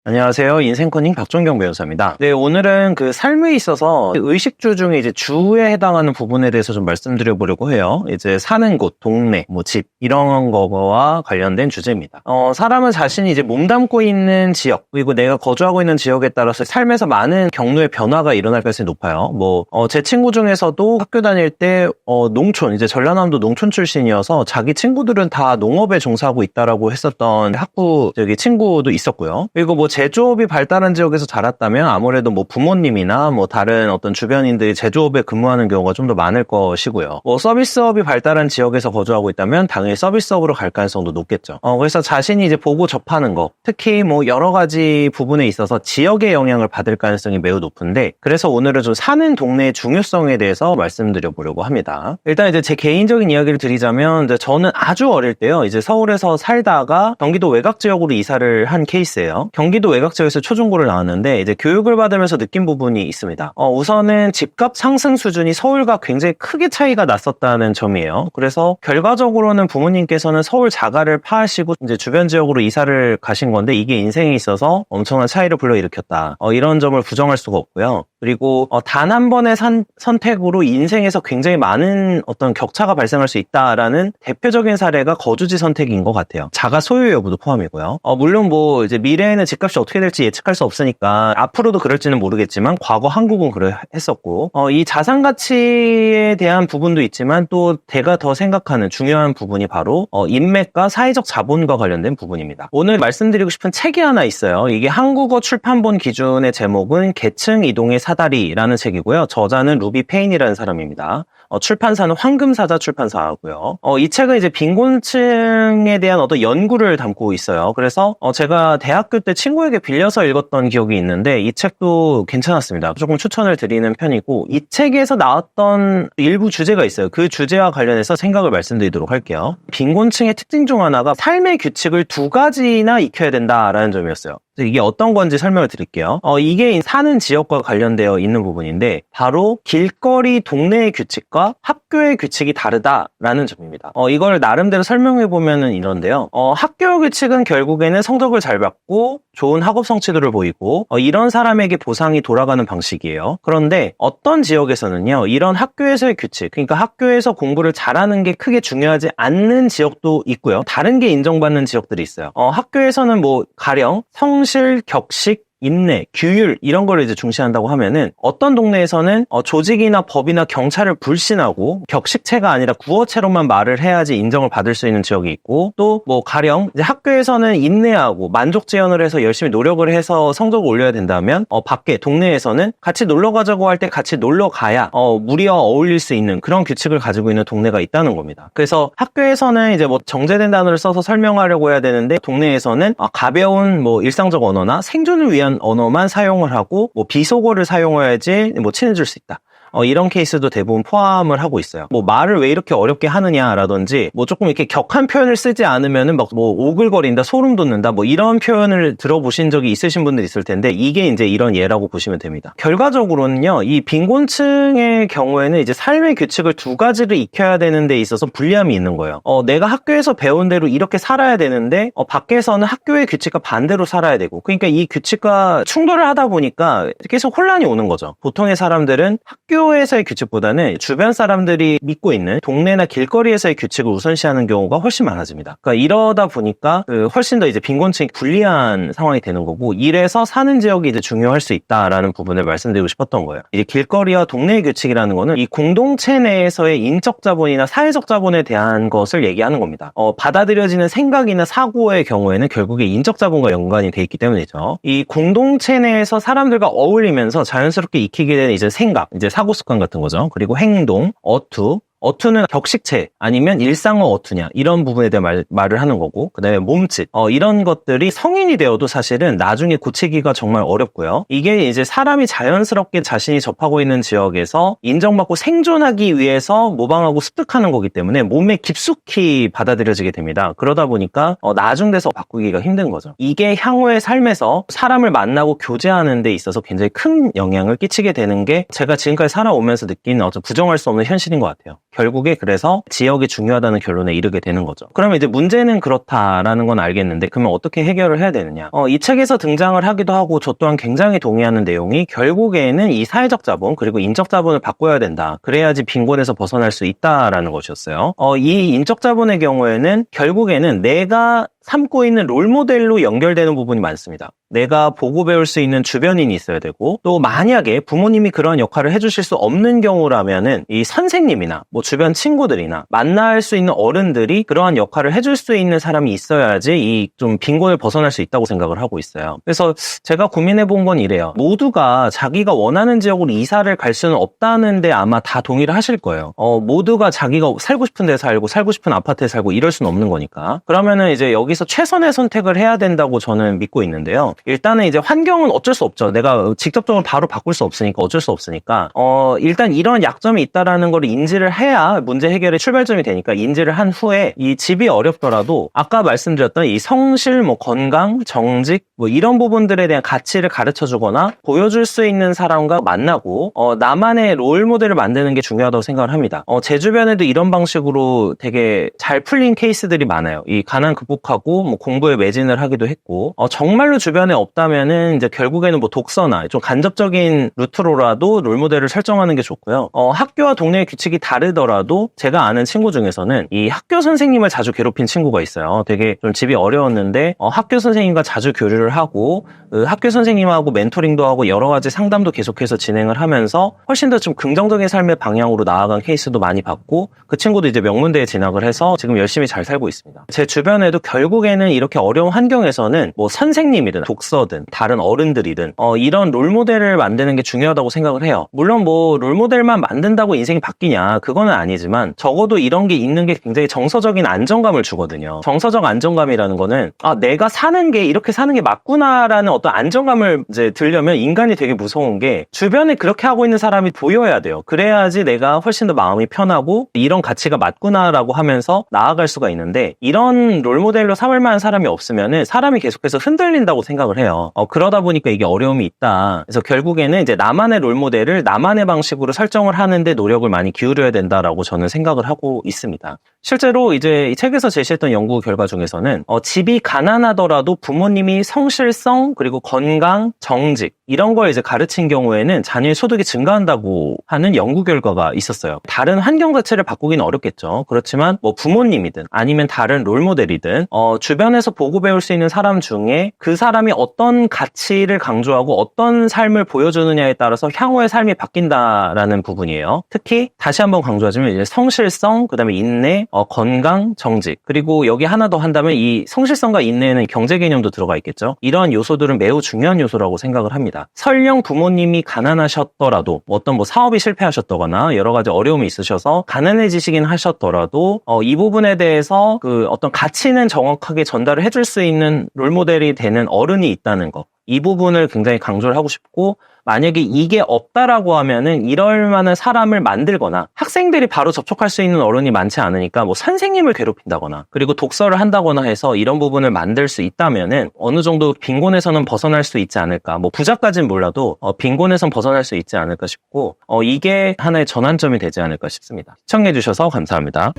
안녕하세요. 인생코닝 박종경 변호사입니다. 네, 오늘은 그 삶에 있어서 의식주 중에 이제 주에 해당하는 부분에 대해서 좀 말씀드려보려고 해요. 이제 사는 곳, 동네, 뭐 집, 이런 거와 관련된 주제입니다. 사람은 자신이 이제 몸담고 있는 지역, 그리고 내가 거주하고 있는 지역에 따라서 삶에서 많은 경로의 변화가 일어날 가능성이 높아요. 제 친구 중에서도 학교 다닐 때, 농촌, 이제 전라남도 농촌 출신이어서 자기 친구들은 다 농업에 종사하고 있다라고 했었던 학부 친구도 있었고요. 그리고 제조업이 발달한 지역에서 자랐다면 아무래도 부모님이나 다른 어떤 주변인들이 제조업에 근무하는 경우가 좀 더 많을 것이고요. 서비스업이 발달한 지역에서 거주하고 있다면 당연히 서비스업으로 갈 가능성도 높겠죠. 그래서 자신이 이제 보고 접하는 거, 특히 여러 가지 부분에 있어서 지역의 영향을 받을 가능성이 매우 높은데, 그래서 오늘은 좀 사는 동네의 중요성에 대해서 말씀드려 보려고 합니다. 일단 이제 제 개인적인 이야기를 드리자면, 이제 저는 아주 어릴 때요, 이제 서울에서 살다가 경기도 외곽 지역으로 이사를 한 케이스예요. 경기도 외곽 지역에서 초중고를 나왔는데 이제 교육을 받으면서 느낀 부분이 있습니다. 우선은 집값 상승 수준이 서울과 굉장히 크게 차이가 났었다는 점이에요. 그래서 결과적으로는 부모님께서는 서울 자가를 파시고 이제 주변 지역으로 이사를 가신 건데, 이게 인생에 있어서 엄청난 차이를 불러일으켰다. 이런 점을 부정할 수가 없고요. 그리고 단 한 번의 선택으로 인생에서 굉장히 많은 어떤 격차가 발생할 수 있다라는 대표적인 사례가 거주지 선택인 것 같아요. 자가 소유 여부도 포함이고요. 물론 이제 미래에는 집값이 어떻게 될지 예측할 수 없으니까 앞으로도 그럴지는 모르겠지만 과거 한국은 그랬었고, 이 자산 가치에 대한 부분도 있지만 또 제가 더 생각하는 중요한 부분이 바로 인맥과 사회적 자본과 관련된 부분입니다. 오늘 말씀드리고 싶은 책이 하나 있어요. 이게 한국어 출판본 기준의 제목은 계층 이동의 사다리라는 책이고요. 저자는 루비 페인이라는 사람입니다. 출판사는 황금사자 출판사고요. 이 책은 이제 빈곤층에 대한 어떤 연구를 담고 있어요. 그래서 제가 대학교 때 친구에게 빌려서 읽었던 기억이 있는데, 이 책도 괜찮았습니다. 조금 추천을 드리는 편이고, 이 책에서 나왔던 일부 주제가 있어요. 그 주제와 관련해서 생각을 말씀드리도록 할게요. 빈곤층의 특징 중 하나가 삶의 규칙을 2가지나 익혀야 된다라는 점이었어요. 이게 어떤 건지 설명을 드릴게요. 이게 사는 지역과 관련되어 있는 부분인데, 바로 길거리 동네의 규칙과 학교의 규칙이 다르다라는 점입니다. 이걸 나름대로 설명해보면 이런데요. 학교 규칙은 결국에는 성적을 잘 받고 좋은 학업 성취도를 보이고 이런 사람에게 보상이 돌아가는 방식이에요. 그런데 어떤 지역에서는요, 이런 학교에서의 규칙, 그러니까 학교에서 공부를 잘하는 게 크게 중요하지 않는 지역도 있고요. 다른 게 인정받는 지역들이 있어요. 학교에서는 가령 성실, 격식, 인내, 규율 이런 거를 이제 중시한다고 하면은, 어떤 동네에서는 조직이나 법이나 경찰을 불신하고 격식체가 아니라 구어체로만 말을 해야지 인정을 받을 수 있는 지역이 있고, 또 가령 이제 학교에서는 인내하고 만족 지연을 해서 열심히 노력을 해서 성적을 올려야 된다면, 밖에 동네에서는 같이 놀러 가자고 할 때 같이 놀러 가야 무리와 어울릴 수 있는 그런 규칙을 가지고 있는 동네가 있다는 겁니다. 그래서 학교에서는 이제 정제된 단어를 써서 설명하려고 해야 되는데, 동네에서는 가벼운 일상적 언어나 생존을 위한 언어만 사용을 하고 비속어를 사용해야지 친해질 수 있다. 이런 케이스도 대부분 포함을 하고 있어요. 말을 왜 이렇게 어렵게 하느냐라든지, 조금 이렇게 격한 표현을 쓰지 않으면은 오글거린다, 소름 돋는다, 이런 표현을 들어보신 적이 있으신 분들이 있을 텐데, 이게 이제 이런 예라고 보시면 됩니다. 결과적으로는요, 이 빈곤층의 경우에는 이제 삶의 규칙을 2가지를 익혀야 되는 데 있어서 불리함이 있는 거예요. 내가 학교에서 배운 대로 이렇게 살아야 되는데, 밖에서는 학교의 규칙과 반대로 살아야 되고, 그러니까 이 규칙과 충돌을 하다 보니까 계속 혼란이 오는 거죠. 보통의 사람들은 학교에서의 규칙보다는 주변 사람들이 믿고 있는 동네나 길거리에서의 규칙을 우선시하는 경우가 훨씬 많아집니다. 그러니까 이러다 보니까 훨씬 더 이제 빈곤층이 불리한 상황이 되는 거고, 이래서 사는 지역이 이제 중요할 수 있다라는 부분을 말씀드리고 싶었던 거예요. 이제 길거리와 동네의 규칙이라는 거는 이 공동체 내에서의 인적 자본이나 사회적 자본에 대한 것을 얘기하는 겁니다. 받아들여지는 생각이나 사고의 경우에는 결국에 인적 자본과 연관이 돼 있기 때문이죠. 이 공동체 내에서 사람들과 어울리면서 자연스럽게 익히게 되는 이제 생각, 이제 사고 습관 같은 거죠. 그리고 행동, 어투는 격식체 아니면 일상어 어투냐, 이런 부분에 대한 말을 하는 거고, 그 다음에 몸짓, 이런 것들이 성인이 되어도 사실은 나중에 고치기가 정말 어렵고요. 이게 이제 사람이 자연스럽게 자신이 접하고 있는 지역에서 인정받고 생존하기 위해서 모방하고 습득하는 거기 때문에 몸에 깊숙이 받아들여지게 됩니다. 그러다 보니까 나중 돼서 바꾸기가 힘든 거죠. 이게 향후의 삶에서 사람을 만나고 교제하는 데 있어서 굉장히 큰 영향을 끼치게 되는 게 제가 지금까지 살아오면서 느낀 부정할 수 없는 현실인 것 같아요. 결국에 그래서 지역이 중요하다는 결론에 이르게 되는 거죠. 그러면 이제 문제는 그렇다라는 건 알겠는데 그러면 어떻게 해결을 해야 되느냐? 이 책에서 등장을 하기도 하고 저 또한 굉장히 동의하는 내용이 결국에는 이 사회적 자본 그리고 인적 자본을 바꿔야 된다. 그래야지 빈곤에서 벗어날 수 있다라는 것이었어요. 이 인적 자본의 경우에는 결국에는 내가 삼고 있는 롤모델로 연결되는 부분이 많습니다. 내가 보고 배울 수 있는 주변인이 있어야 되고 또 만약에 부모님이 그런 역할을 해주실 수 없는 경우라면은 이 선생님이나 뭐 주변 친구들이나 만날 수 있는 어른들이 그러한 역할을 해줄 수 있는 사람이 있어야지 이 좀 빈곤을 벗어날 수 있다고 생각을 하고 있어요. 그래서 제가 고민해 본 건 이래요. 모두가 자기가 원하는 지역으로 이사를 갈 수는 없다는데 아마 다 동의를 하실 거예요. 모두가 자기가 살고 싶은 데 살고 싶은 아파트에 살고 이럴 수는 없는 거니까. 그러면은 이제 여기서 최선의 선택을 해야 된다고 저는 믿고 있는데요. 일단은 이제 환경은 어쩔 수 없죠. 내가 직접적으로 바로 바꿀 수 없으니까 어쩔 수 없으니까 일단 이런 약점이 있다라는 걸 인지를 해야 문제 해결의 출발점이 되니까 인지를 한 후에 이 집이 어렵더라도 아까 말씀드렸던 이 성실, 뭐 건강, 정직 뭐 이런 부분들에 대한 가치를 가르쳐 주거나 보여줄 수 있는 사람과 만나고 나만의 롤 모델을 만드는 게 중요하다고 생각을 합니다. 제 주변에도 이런 방식으로 되게 잘 풀린 케이스들이 많아요. 이 가난 극복하고 뭐 공부에 매진을 하기도 했고 정말로 주변에 없다면은 이제 결국에는 뭐 독서나 좀 간접적인 루트로라도 롤모델을 설정하는 게 좋고요. 학교와 동네의 규칙이 다르더라도 제가 아는 친구 중에서는 이 학교 선생님을 자주 괴롭힌 친구가 있어요. 되게 좀 집이 어려웠는데 학교 선생님과 자주 교류를 하고 학교 선생님하고 멘토링도 하고 여러 가지 상담도 계속해서 진행을 하면서 훨씬 더 좀 긍정적인 삶의 방향으로 나아간 케이스도 많이 봤고 그 친구도 이제 명문대에 진학을 해서 지금 열심히 잘 살고 있습니다. 제 주변에도 결국에는 이렇게 어려운 환경에서는 뭐 선생님이든 독서든 다른 어른들이든 이런 롤모델을 만드는 게 중요하다고 생각을 해요. 물론 뭐 롤모델만 만든다고 인생이 바뀌냐 그거는 아니지만 적어도 이런 게 있는 게 굉장히 정서적인 안정감을 주거든요. 정서적 안정감이라는 거는 내가 사는 게 이렇게 사는 게 맞구나라는 어떤 안정감을 이제 들려면 인간이 되게 무서운 게 주변에 그렇게 하고 있는 사람이 보여야 돼요. 그래야지 내가 훨씬 더 마음이 편하고 이런 가치가 맞구나라고 하면서 나아갈 수가 있는데 이런 롤모델로 삼을 만한 사람이 없으면은 사람이 계속해서 흔들린다고 생각을 해요. 그러다 보니까 이게 어려움이 있다. 그래서 결국에는 이제 나만의 롤모델을 나만의 방식으로 설정을 하는데 노력을 많이 기울여야 된다라고 저는 생각을 하고 있습니다. 실제로 이제 이 책에서 제시했던 연구 결과 중에서는 집이 가난하더라도 부모님이 성실성 그리고 건강, 정직 이런 걸 이제 가르친 경우에는 자녀의 소득이 증가한다고 하는 연구 결과가 있었어요. 다른 환경 자체를 바꾸기는 어렵겠죠. 그렇지만 뭐 부모님이든 아니면 다른 롤모델이든 주변에서 보고 배울 수 있는 사람 중에 그 사람이 어떤 가치를 강조하고 어떤 삶을 보여주느냐에 따라서 향후의 삶이 바뀐다라는 부분이에요. 특히 다시 한번 강조하자면 이제 성실성, 그다음에 인내, 건강, 정직 그리고 여기 하나 더 한다면 이 성실성과 인내에는 경제 개념도 들어가 있겠죠. 이러한 요소들은 매우 중요한 요소라고 생각을 합니다. 설령 부모님이 가난하셨더라도 어떤 뭐 사업이 실패하셨다거나 여러 가지 어려움이 있으셔서 가난해지시긴 하셨더라도 이 부분에 대해서 그 어떤 가치는 정확하게 전달을 해줄 수 있는 롤모델이 되는 어른이 있다는 거. 이 부분을 굉장히 강조를 하고 싶고 만약에 이게 없다라고 하면은 이럴 만한 사람을 만들거나 학생들이 바로 접촉할 수 있는 어른이 많지 않으니까 뭐 선생님을 괴롭힌다거나 그리고 독서를 한다거나 해서 이런 부분을 만들 수 있다면은 어느 정도 빈곤에서는 벗어날 수 있지 않을까 뭐 부자까지는 몰라도 빈곤에선 벗어날 수 있지 않을까 싶고 이게 하나의 전환점이 되지 않을까 싶습니다. 시청해 주셔서 감사합니다.